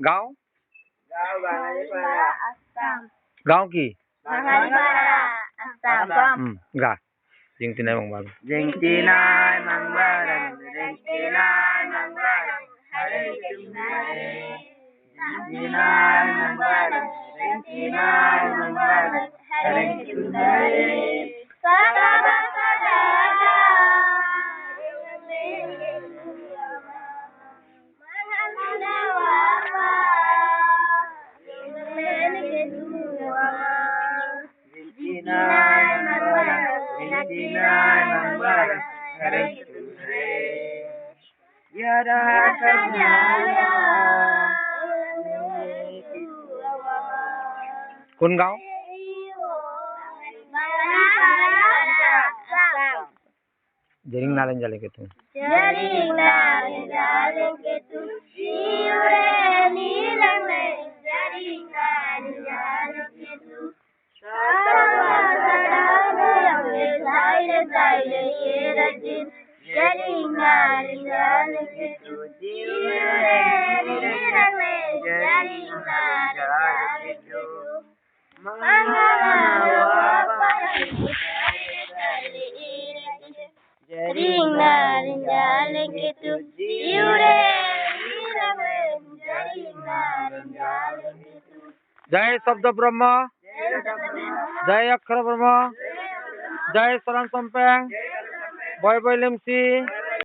गाँव गाँव की गा jengtinai mangbarang Jengtinai mangbarang hari Jumat. Jengtinai mangbarang hari Jumat. Kun गाँव जरिंग नालन जाले के तुम जय शब्द ब्रह्म जय अक्षर ब्रह्म जय सरन संपें बय बय लेमसी